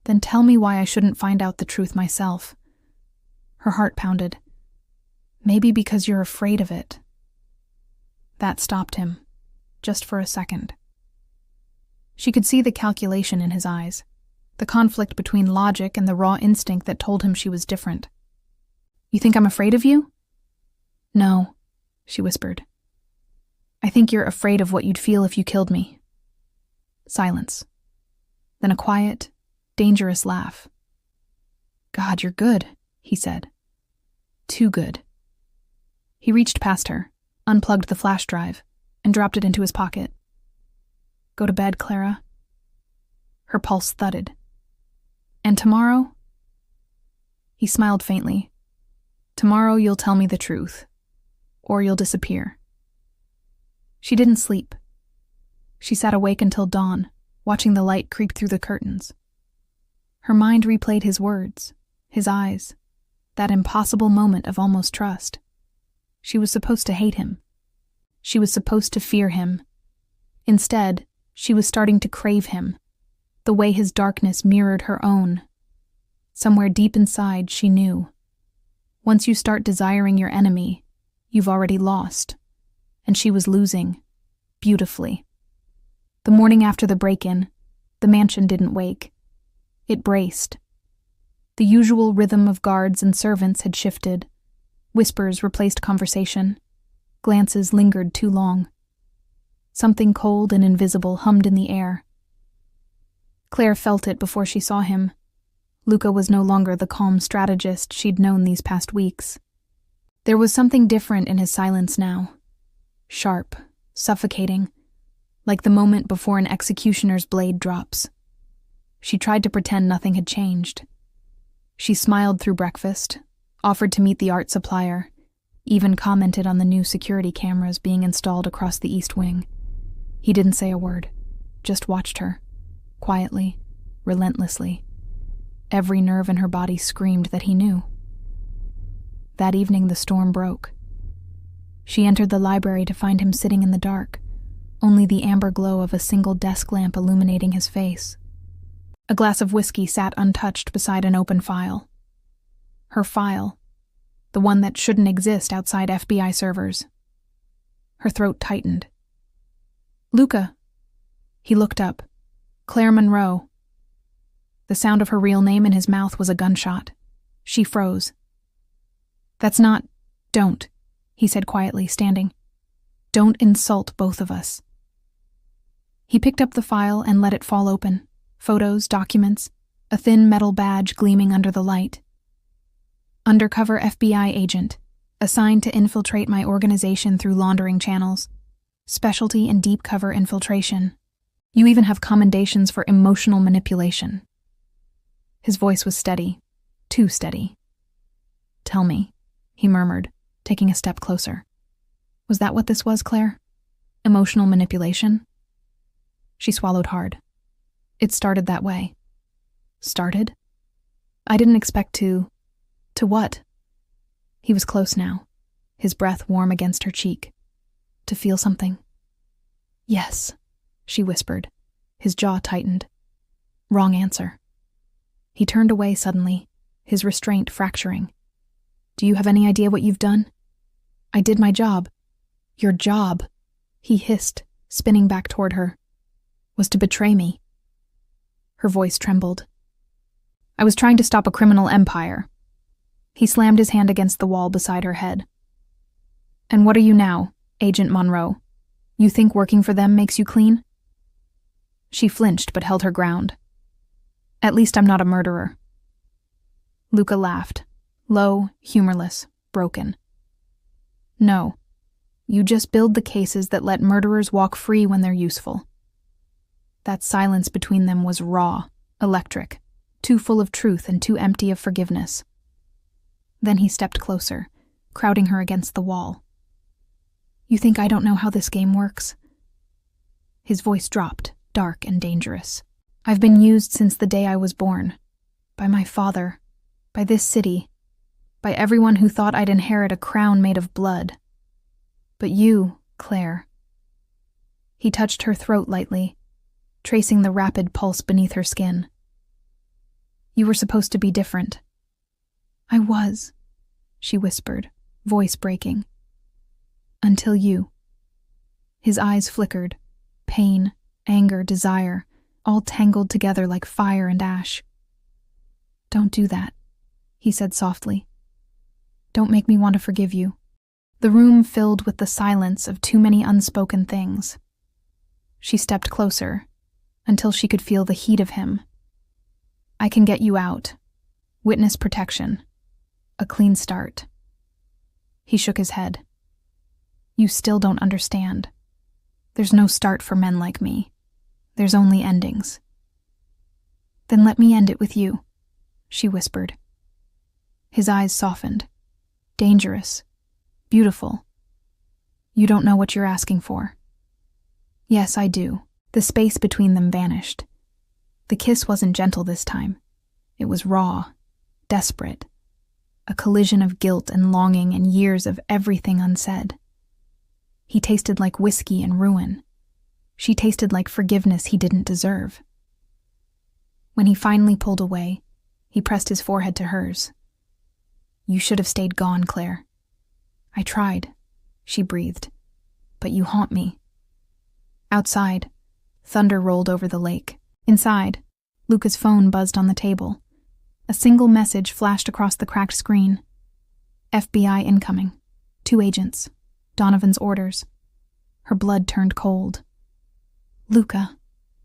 Then tell me why I shouldn't find out the truth myself. Her heart pounded. Maybe because you're afraid of it. That stopped him, just for a second. She could see the calculation in his eyes, the conflict between logic and the raw instinct that told him she was different. You think I'm afraid of you? No, she whispered. I think you're afraid of what you'd feel if you killed me. Silence. Then a quiet, dangerous laugh. God, you're good, he said. Too good. He reached past her, unplugged the flash drive, and dropped it into his pocket. Go to bed, Clara. Her pulse thudded. And tomorrow? He smiled faintly. Tomorrow you'll tell me the truth, or you'll disappear. She didn't sleep. She sat awake until dawn, watching the light creep through the curtains. Her mind replayed his words, his eyes, that impossible moment of almost trust. She was supposed to hate him. She was supposed to fear him. Instead, she was starting to crave him, the way his darkness mirrored her own. Somewhere deep inside, she knew. Once you start desiring your enemy, you've already lost. And she was losing, beautifully. The morning after the break-in, the mansion didn't wake. It braced. The usual rhythm of guards and servants had shifted. Whispers replaced conversation. Glances lingered too long. Something cold and invisible hummed in the air. Claire felt it before she saw him. Luca was no longer the calm strategist she'd known these past weeks. There was something different in his silence now. Sharp, suffocating, like the moment before an executioner's blade drops. She tried to pretend nothing had changed. She smiled through breakfast, offered to meet the art supplier, even commented on the new security cameras being installed across the East Wing. He didn't say a word, just watched her, quietly, relentlessly. Every nerve in her body screamed that he knew. That evening the storm broke. She entered the library to find him sitting in the dark, only the amber glow of a single desk lamp illuminating his face. A glass of whiskey sat untouched beside an open file. Her file, the one that shouldn't exist outside FBI servers. Her throat tightened. Luca. He looked up. Claire Monroe. The sound of her real name in his mouth was a gunshot. She froze. That's not... Don't, he said quietly, standing. Don't insult both of us. He picked up the file and let it fall open. Photos, documents, a thin metal badge gleaming under the light. Undercover FBI agent, assigned to infiltrate my organization through laundering channels. Specialty in deep cover infiltration. You even have commendations for emotional manipulation. His voice was steady, too steady. Tell me, he murmured, taking a step closer. Was that what this was, Claire? Emotional manipulation? She swallowed hard. It started that way. Started? I didn't expect to... To what? He was close now, his breath warm against her cheek. To feel something. Yes, she whispered. His jaw tightened. Wrong answer. He turned away suddenly, his restraint fracturing. Do you have any idea what you've done? I did my job. Your job, he hissed, spinning back toward her, was to betray me. Her voice trembled. I was trying to stop a criminal empire. He slammed his hand against the wall beside her head. And what are you now, Agent Monroe? You think working for them makes you clean? She flinched but held her ground. At least I'm not a murderer. Luca laughed, low, humorless, broken. No, you just build the cases that let murderers walk free when they're useful. That silence between them was raw, electric, too full of truth and too empty of forgiveness. Then he stepped closer, crowding her against the wall. You think I don't know how this game works? His voice dropped, dark and dangerous. I've been used since the day I was born. By my father, by this city, by everyone who thought I'd inherit a crown made of blood. But you, Claire, He touched her throat lightly, tracing the rapid pulse beneath her skin. You were supposed to be different. I was, she whispered, voice breaking. Until you. His eyes flickered, pain, anger, desire, all tangled together like fire and ash. Don't do that, he said softly. Don't make me want to forgive you. The room filled with the silence of too many unspoken things. She stepped closer, until she could feel the heat of him. I can get you out. Witness protection. A clean start. He shook his head. You still don't understand. There's no start for men like me. There's only endings. Then let me end it with you, she whispered. His eyes softened. Dangerous. Beautiful. You don't know what you're asking for. Yes, I do. The space between them vanished. The kiss wasn't gentle this time. It was raw, desperate. A collision of guilt and longing and years of everything unsaid. He tasted like whiskey and ruin. She tasted like forgiveness he didn't deserve. When he finally pulled away, he pressed his forehead to hers. You should have stayed gone, Claire. I tried, she breathed. But you haunt me. Outside, thunder rolled over the lake. Inside, Luca's phone buzzed on the table. A single message flashed across the cracked screen. FBI incoming. 2 agents. Donovan's orders. Her blood turned cold. Luca,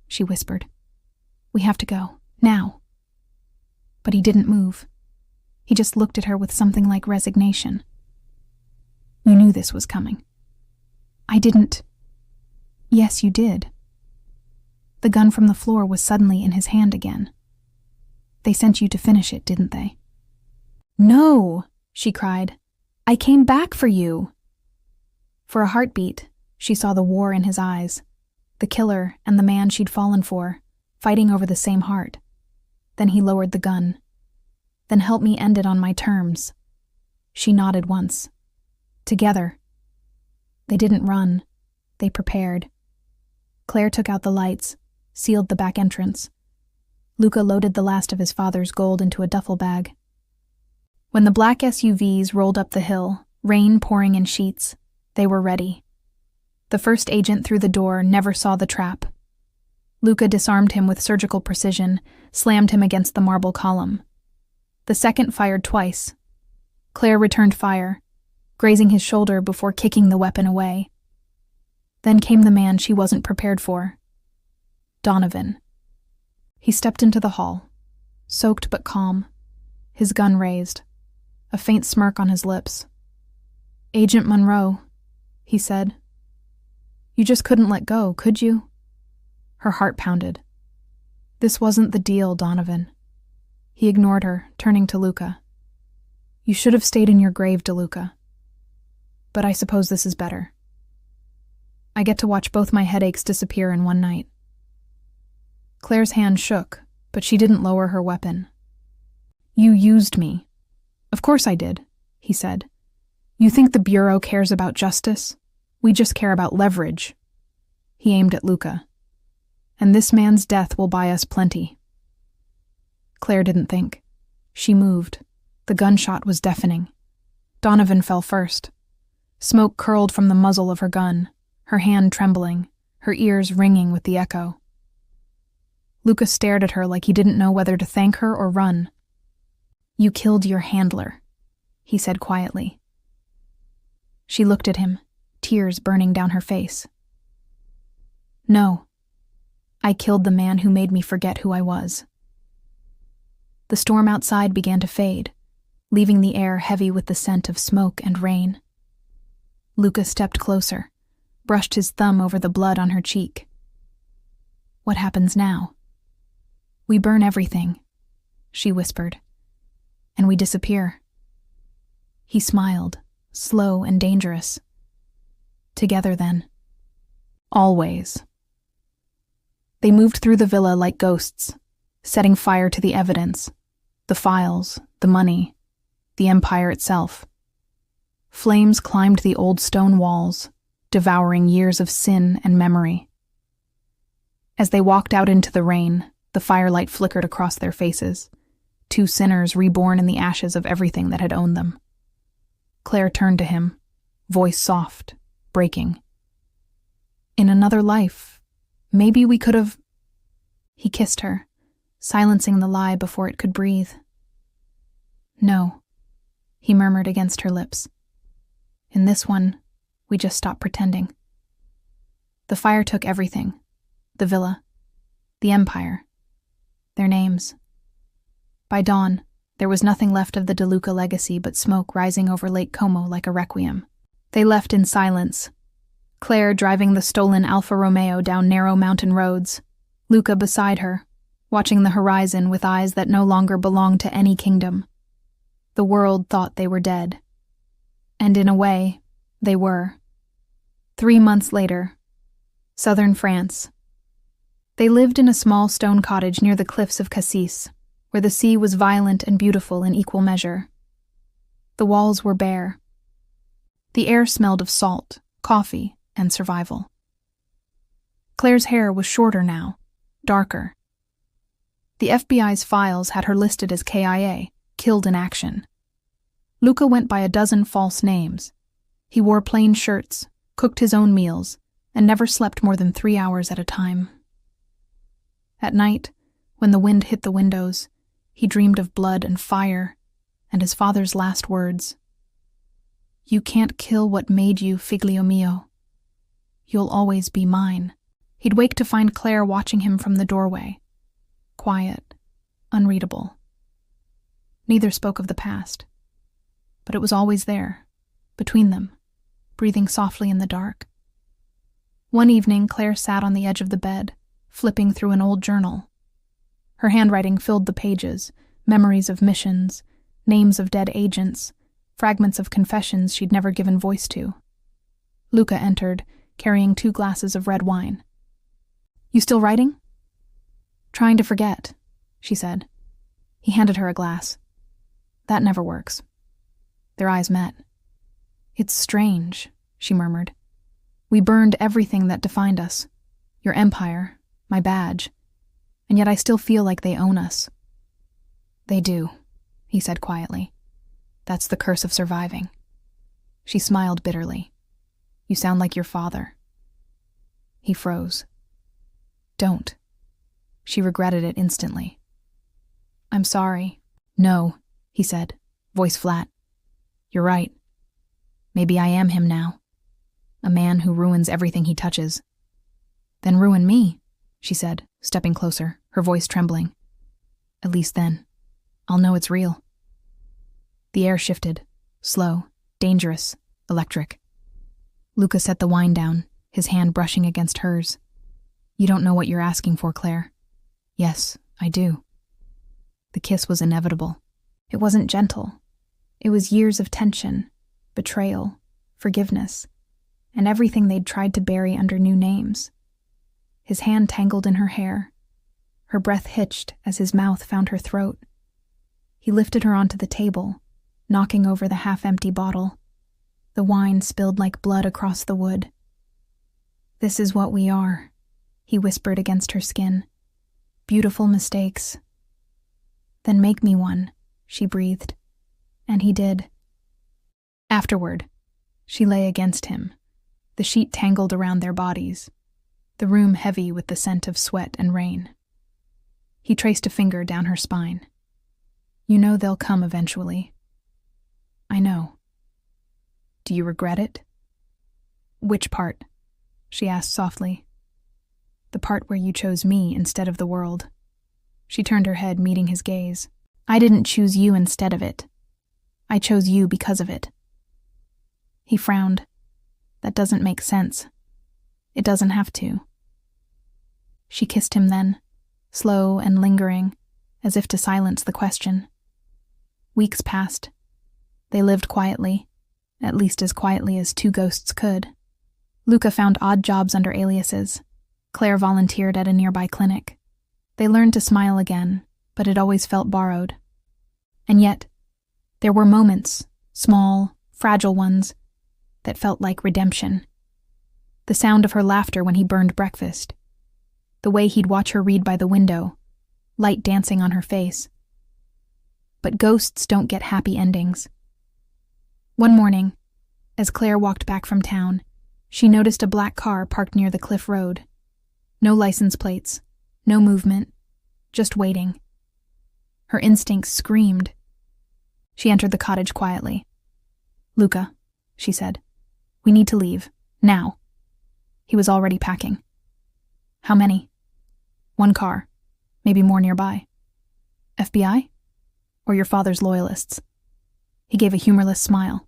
she whispered. We have to go. Now. But he didn't move. He just looked at her with something like resignation. You knew this was coming. I didn't. Yes, you did. The gun from the floor was suddenly in his hand again. They sent you to finish it, didn't they? No, she cried. I came back for you. For a heartbeat, she saw the war in his eyes, the killer and the man she'd fallen for, fighting over the same heart. Then he lowered the gun. Then help me end it on my terms. She nodded once. Together. They didn't run. They prepared. Claire took out the lights, sealed the back entrance. Luca loaded the last of his father's gold into a duffel bag. When the black SUVs rolled up the hill, rain pouring in sheets, they were ready. The first agent through the door never saw the trap. Luca disarmed him with surgical precision, slammed him against the marble column. The second fired twice. Claire returned fire, grazing his shoulder before kicking the weapon away. Then came the man she wasn't prepared for. Donovan. He stepped into the hall, soaked but calm, his gun raised, a faint smirk on his lips. Agent Monroe, he said. You just couldn't let go, could you? Her heart pounded. This wasn't the deal, Donovan. He ignored her, turning to Luca. You should have stayed in your grave, DeLuca. But I suppose this is better. I get to watch both my headaches disappear in one night. Claire's hand shook, but she didn't lower her weapon. You used me. Of course I did, he said. You think the Bureau cares about justice? We just care about leverage. He aimed at Luca. And this man's death will buy us plenty. Claire didn't think. She moved. The gunshot was deafening. Donovan fell first. Smoke curled from the muzzle of her gun, her hand trembling, her ears ringing with the echo. Luca stared at her like he didn't know whether to thank her or run. You killed your handler, he said quietly. She looked at him, tears burning down her face. No. I killed the man who made me forget who I was. The storm outside began to fade, leaving the air heavy with the scent of smoke and rain. Luca stepped closer, brushed his thumb over the blood on her cheek. What happens now? We burn everything, she whispered, and we disappear. He smiled, slow and dangerous. Together then. Always. They moved through the villa like ghosts, setting fire to the evidence, the files, the money, the empire itself. Flames climbed the old stone walls, devouring years of sin and memory. As they walked out into the rain, the firelight flickered across their faces, 2 sinners reborn in the ashes of everything that had owned them. Claire turned to him, voice soft, breaking. "In another life, maybe we could have—" He kissed her, silencing the lie before it could breathe. "No," he murmured against her lips. "In this one, we just stopped pretending." The fire took everything. The villa, the empire, their names. By dawn, there was nothing left of the De Luca legacy but smoke rising over Lake Como like a requiem. They left in silence, Claire driving the stolen Alfa Romeo down narrow mountain roads, Luca beside her, watching the horizon with eyes that no longer belonged to any kingdom. The world thought they were dead. And in a way, they were. 3 months later, southern France. They lived in a small stone cottage near the cliffs of Cassis, where the sea was violent and beautiful in equal measure. The walls were bare. The air smelled of salt, coffee, and survival. Claire's hair was shorter now, darker. The FBI's files had her listed as KIA, killed in action. Luca went by a dozen false names. He wore plain shirts, cooked his own meals, and never slept more than 3 hours at a time. At night, when the wind hit the windows, he dreamed of blood and fire, and his father's last words. "You can't kill what made you, figlio mio. You'll always be mine." He'd wake to find Claire watching him from the doorway, quiet, unreadable. Neither spoke of the past, but it was always there, between them, breathing softly in the dark. One evening, Claire sat on the edge of the bed, flipping through an old journal. Her handwriting filled the pages, memories of missions, names of dead agents, fragments of confessions she'd never given voice to. Luca entered, carrying 2 glasses of red wine. "You still writing?" "Trying to forget," she said. He handed her a glass. "That never works." Their eyes met. "It's strange," she murmured. "We burned everything that defined us. Your empire, my badge. And yet I still feel like they own us." "They do," he said quietly. "That's the curse of surviving." She smiled bitterly. "You sound like your father." He froze. "Don't." She regretted it instantly. "I'm sorry." "No," he said, voice flat. "You're right. Maybe I am him now. A man who ruins everything he touches." "Then ruin me," she said, stepping closer, her voice trembling. "At least then, I'll know it's real." The air shifted, slow, dangerous, electric. Luca set the wine down, his hand brushing against hers. "You don't know what you're asking for, Claire." "Yes, I do." The kiss was inevitable. It wasn't gentle. It was years of tension, betrayal, forgiveness, and everything they'd tried to bury under new names. His hand tangled in her hair. Her breath hitched as his mouth found her throat. He lifted her onto the table, knocking over the half-empty bottle. The wine spilled like blood across the wood. "This is what we are," he whispered against her skin. "Beautiful mistakes." "Then make me one," she breathed. And he did. Afterward, she lay against him, the sheet tangled around their bodies, the room heavy with the scent of sweat and rain. He traced a finger down her spine. "You know they'll come eventually." "I know." "Do you regret it?" "Which part?" she asked softly. "The part where you chose me instead of the world." She turned her head, meeting his gaze. "I didn't choose you instead of it. I chose you because of it." He frowned. "That doesn't make sense. It doesn't have to." She kissed him then, slow and lingering, as if to silence the question. Weeks passed. They lived quietly, at least as quietly as 2 ghosts could. Luca found odd jobs under aliases. Claire volunteered at a nearby clinic. They learned to smile again, but it always felt borrowed. And yet, there were moments, small, fragile ones, that felt like redemption. The sound of her laughter when he burned breakfast. the way he'd watch her read by the window, light dancing on her face. But ghosts don't get happy endings. One morning, as Claire walked back from town, she noticed a black car parked near the cliff road. No license plates, no movement, just waiting. Her instincts screamed. She entered the cottage quietly. "Luca," she said, "we need to leave, now." He was already packing. "How many?" "One car, maybe more nearby." "FBI? Or your father's loyalists?" He gave a humorless smile.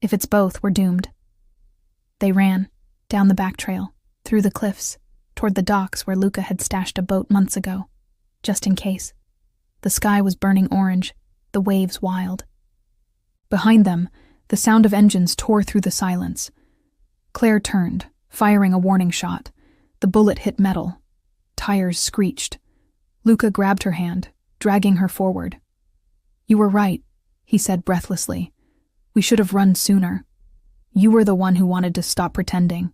"If it's both, we're doomed." They ran, down the back trail, through the cliffs, toward the docks where Luca had stashed a boat months ago, just in case. The sky was burning orange, the waves wild. Behind them, the sound of engines tore through the silence. Claire turned, firing a warning shot. The bullet hit metal. Tires screeched. Luca grabbed her hand, dragging her forward. "You were right," he said breathlessly. "We should have run sooner. You were the one who wanted to stop pretending."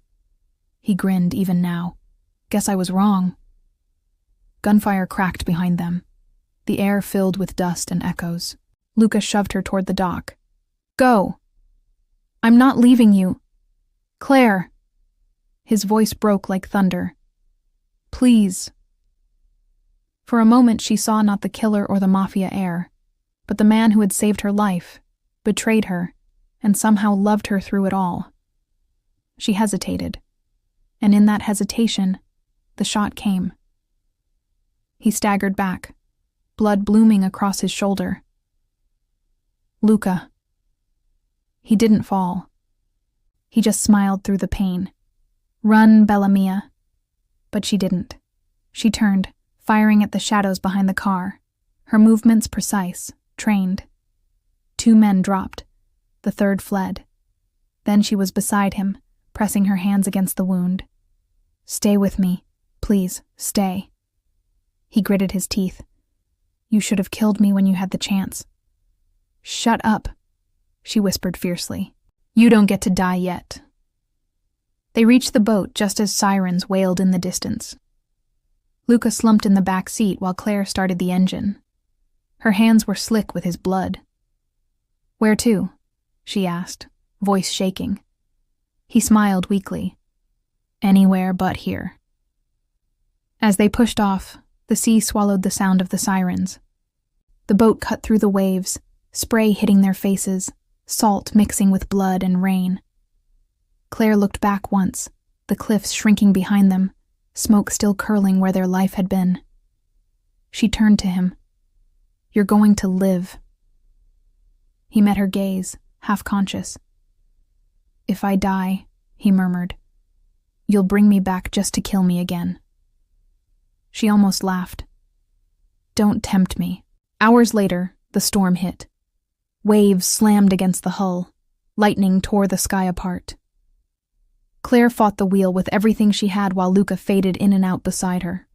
He grinned even now. "Guess I was wrong." Gunfire cracked behind them. The air filled with dust and echoes. Luca shoved her toward the dock. "Go! I'm not leaving you. Claire!" His voice broke like thunder. "Please." For a moment she saw not the killer or the mafia heir, but the man who had saved her life, betrayed her, and somehow loved her through it all. She hesitated, and in that hesitation, the shot came. He staggered back, blood blooming across his shoulder. "Luca." He didn't fall. He just smiled through the pain. "Run, Bella Mia." But she didn't. She turned, firing at the shadows behind the car, her movements precise, trained. 2 men dropped. The third fled. Then she was beside him, pressing her hands against the wound. "Stay with me. Please, stay." He gritted his teeth. "You should have killed me when you had the chance." "Shut up," she whispered fiercely. "You don't get to die yet." They reached the boat just as sirens wailed in the distance. Luca slumped in the back seat while Claire started the engine. Her hands were slick with his blood. "Where to?" she asked, voice shaking. He smiled weakly. "Anywhere but here." As they pushed off, the sea swallowed the sound of the sirens. The boat cut through the waves, spray hitting their faces, salt mixing with blood and rain. Claire looked back once, the cliffs shrinking behind them, smoke still curling where their life had been. She turned to him. "You're going to live." He met her gaze, half-conscious. "If I die," he murmured, "you'll bring me back just to kill me again." She almost laughed. "Don't tempt me." Hours later, the storm hit. Waves slammed against the hull. Lightning tore the sky apart. Claire fought the wheel with everything she had while Luca faded in and out beside her.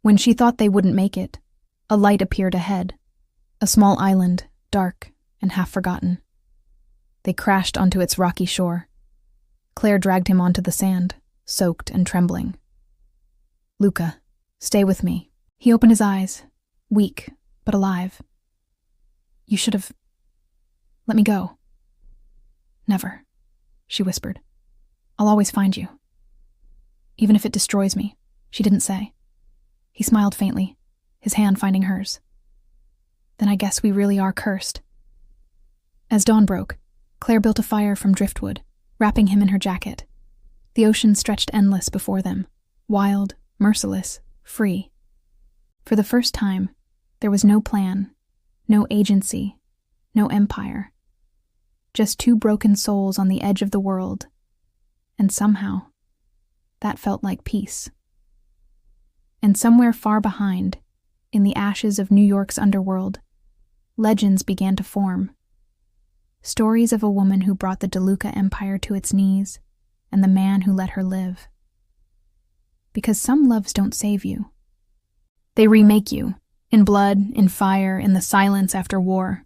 When she thought they wouldn't make it, a light appeared ahead. A small island, dark and half-forgotten. They crashed onto its rocky shore. Claire dragged him onto the sand, soaked and trembling. "Luca, stay with me." He opened his eyes, weak but alive. "You should have... let me go." "Never," she whispered. "I'll always find you. Even if it destroys me," she didn't say. He smiled faintly, his hand finding hers. "Then I guess we really are cursed." As dawn broke, Claire built a fire from driftwood, wrapping him in her jacket. The ocean stretched endless before them, wild, merciless, free. For the first time, there was no plan, no agency, no empire. Just 2 broken souls on the edge of the world. And somehow, that felt like peace. And somewhere far behind, in the ashes of New York's underworld, legends began to form. Stories of a woman who brought the DeLuca empire to its knees, and the man who let her live. Because some loves don't save you. They remake you, in blood, in fire, in the silence after war.